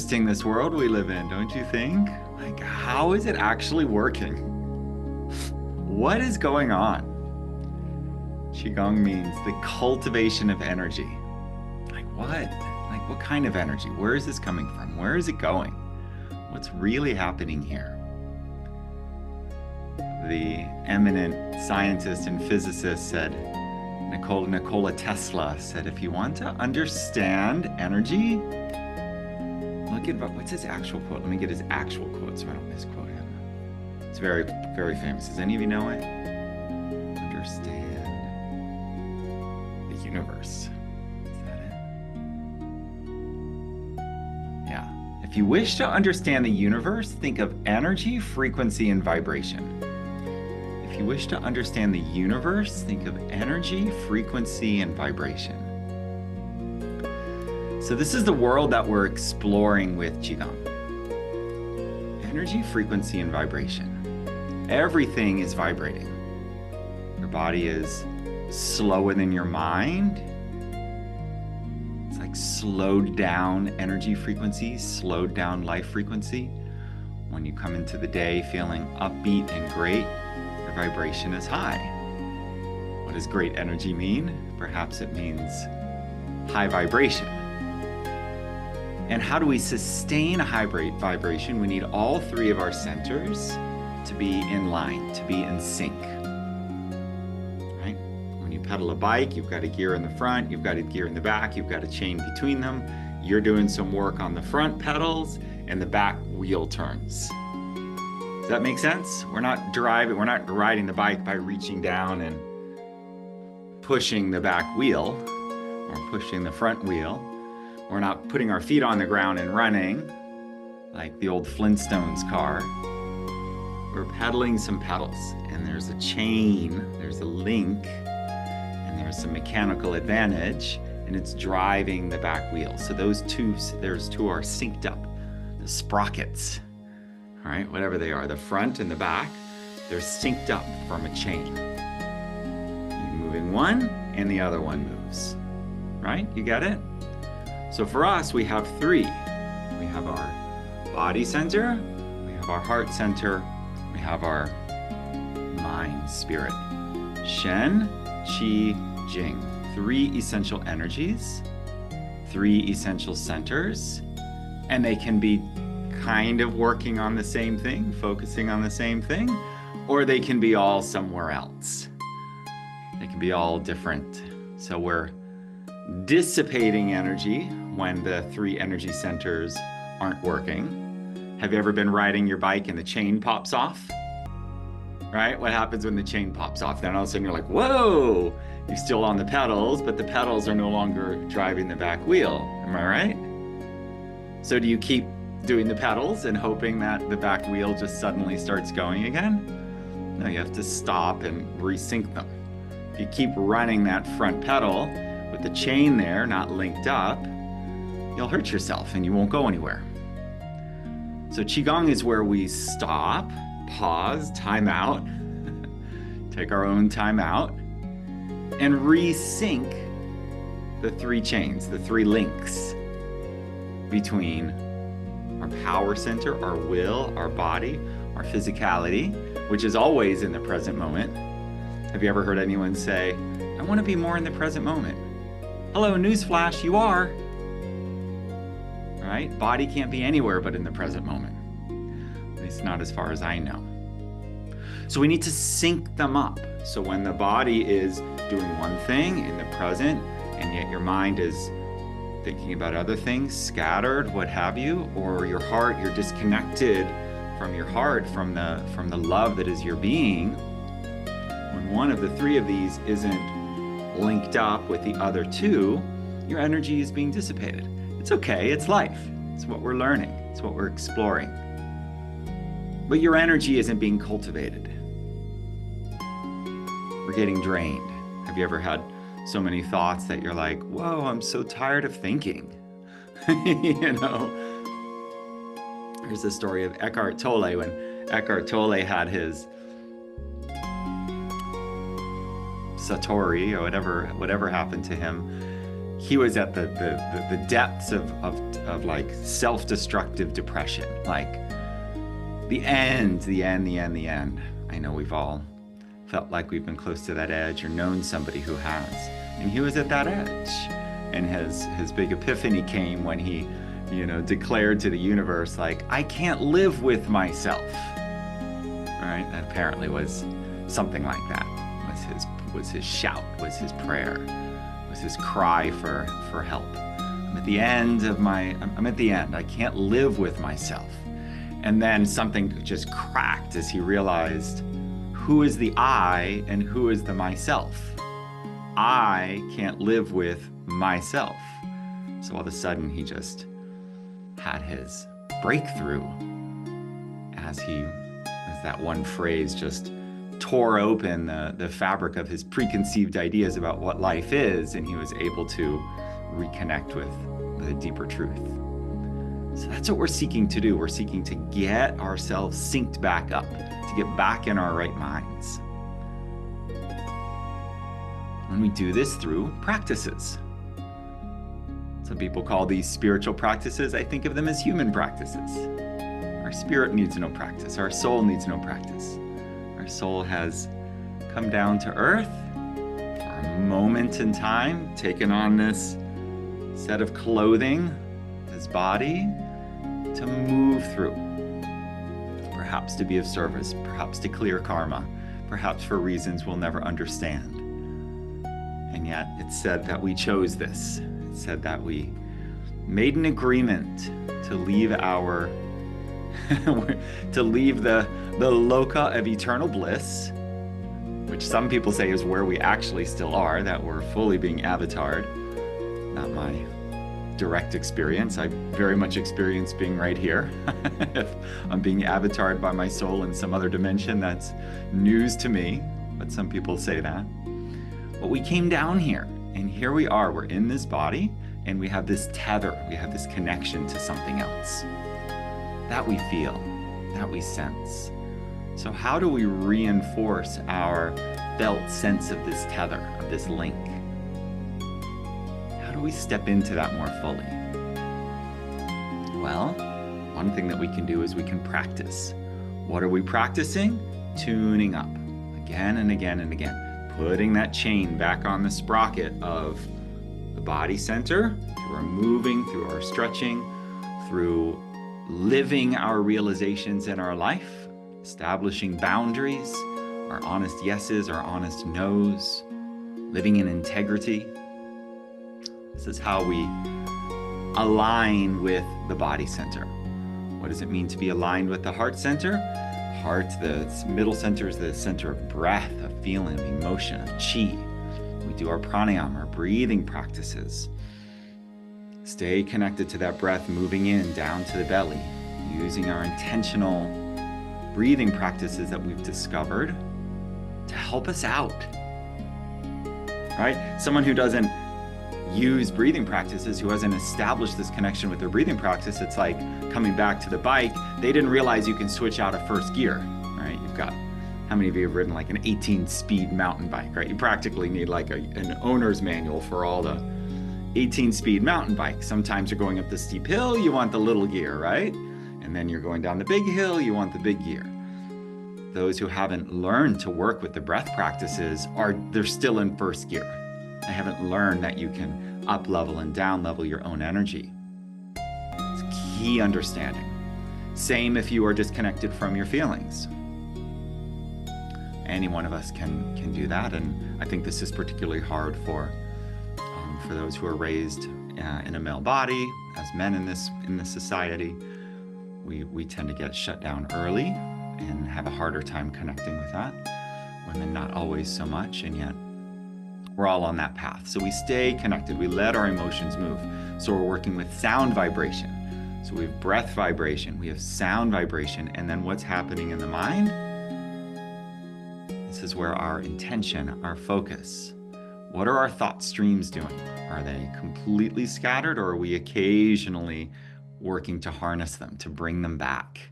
interesting, this world we live in, don't you think? Like, how is it actually working? What is going on? Qigong means the cultivation of energy. Like what? Like what kind of energy? Where is this coming from? Where is it going? What's really happening here? The eminent scientist and physicist said, Nikola Tesla said, if you want to understand energy, look at, what's his actual quote? Let me get his actual quote so I don't misquote him. It's very, very famous. Does any of you know it? Understand the universe. Is that it? Yeah. If you wish to understand the universe, think of energy, frequency, and vibration. If you wish to understand the universe, think of energy, frequency, and vibration. So this is the world that we're exploring with Qigong. Energy, frequency, and vibration. Everything is vibrating. Your body is slower than your mind. It's like slowed down energy frequency, slowed down life frequency. When you come into the day feeling upbeat and great, your vibration is high. What does great energy mean? Perhaps it means high vibration. And how do we sustain a high vibration? We need all three of our centers to be in line, to be in sync. Right? When you pedal a bike, you've got a gear in the front, you've got a gear in the back, you've got a chain between them. You're doing some work on the front pedals and the back wheel turns. Does that make sense? We're not riding the bike by reaching down and pushing the back wheel or pushing the front wheel. We're not putting our feet on the ground and running like the old Flintstones car. We're pedaling some pedals, and there's a chain, there's a link, and there's some mechanical advantage, and it's driving the back wheel. So there's two are synced up, the sprockets, all right, whatever they are, the front and the back, they're synced up from a chain. You're moving one, and the other one moves, right? You get it? So for us, we have three. We have our body center, we have our heart center, we have our mind, spirit. Shen, Qi, Jing. Three essential energies, three essential centers, and they can be kind of working on the same thing, focusing on the same thing, or they can be all somewhere else. They can be all different. So we're dissipating energy when the three energy centers aren't working. Have you ever been riding your bike and the chain pops off? Right? What happens when the chain pops off? Then all of a sudden you're like, whoa, you're still on the pedals, but the pedals are no longer driving the back wheel. Am I right? So do you keep doing the pedals and hoping that the back wheel just suddenly starts going again? No, you have to stop and resync them. If you keep running that front pedal with the chain there, not linked up, you'll hurt yourself and you won't go anywhere. So Qigong is where we stop, pause, time out, take our own time out, and resync the three chains, the three links between our power center, our will, our body, our physicality, which is always in the present moment. Have you ever heard anyone say, I want to be more in the present moment? Hello, newsflash, you are. Right? Body can't be anywhere but in the present moment. At least not as far as I know. So we need to sync them up. So when the body is doing one thing in the present, and yet your mind is thinking about other things, scattered, what have you, or your heart, you're disconnected from your heart, from the love that is your being, when one of the three of these isn't linked up with the other two, your energy is being dissipated. It's okay, it's life. It's what we're learning. It's what we're exploring. But your energy isn't being cultivated. We're getting drained. Have you ever had so many thoughts that you're like, whoa, I'm so tired of thinking? You know? There's the story of Eckhart Tolle. When Eckhart Tolle had his Satori or whatever happened to him, he was at the depths of like self-destructive depression, like the end. I know we've all felt like we've been close to that edge or known somebody who has. And he was at that edge. And his big epiphany came when he, declared to the universe, like, I can't live with myself. Right? That apparently was something like that. Was his shout, was his prayer, was his cry for help. I'm at the end. I can't live with myself. And then something just cracked as he realized, who is the I and who is the myself? I can't live with myself. So all of a sudden he just had his breakthrough as that one phrase just tore open the fabric of his preconceived ideas about what life is, and he was able to reconnect with a deeper truth. So that's what we're seeking to do. We're seeking to get ourselves synced back up, to get back in our right minds. And we do this through practices. Some people call these spiritual practices. I think of them as human practices. Our spirit needs no practice. Our soul needs no practice. Our soul has come down to earth for a moment in time, taken on this set of clothing, this body, to move through. Perhaps to be of service, perhaps to clear karma, perhaps for reasons we'll never understand. And yet it's said that we chose this. It's said that we made an agreement to leave the loca of eternal bliss, which some people say is where we actually still are, that we're fully being avatared. Not my direct experience. I very much experience being right here. If I'm being avatared by my soul in some other dimension, that's news to me, but some people say that. But we came down here, and here we are. We're in this body, and we have this tether. We have this connection to something else that we feel, that we sense. So how do we reinforce our felt sense of this tether, of this link? How do we step into that more fully? Well, one thing that we can do is we can practice. What are we practicing? Tuning up again and again and again. Putting that chain back on the sprocket of the body center, through our moving, through our stretching, through living our realizations in our life, establishing boundaries, our honest yeses, our honest nos, living in integrity. This is how we align with the body center. What does it mean to be aligned with the heart center? Heart, the middle center, is the center of breath, of feeling, of emotion, of chi. We do our pranayama, our breathing practices. Stay connected to that breath, moving in down to the belly, using our intentional breathing practices that we've discovered to help us out. Right? Someone who doesn't use breathing practices, who hasn't established this connection with their breathing practice, it's like coming back to the bike. They didn't realize you can switch out of first gear, right? You've got, how many of you have ridden like an 18-speed mountain bike, right? You practically need like an owner's manual for all the 18-speed mountain bikes. Sometimes you're going up the steep hill, you want the little gear, right? And then you're going down the big hill, you want the big gear. Those who haven't learned to work with the breath practices they're still in first gear. They haven't learned that you can up level and down level your own energy. It's key understanding. Same if you are disconnected from your feelings. Any one of us can do that, and I think this is particularly hard for those who are raised in a male body, as men in this society. We tend to get shut down early and have a harder time connecting with that. Women not always so much, and yet we're all on that path. So we stay connected. We let our emotions move. So we're working with sound vibration. So we have breath vibration, we have sound vibration, and then what's happening in the mind? This is where our intention, our focus, what are our thought streams doing? Are they completely scattered, or are we occasionally working to harness them, to bring them back?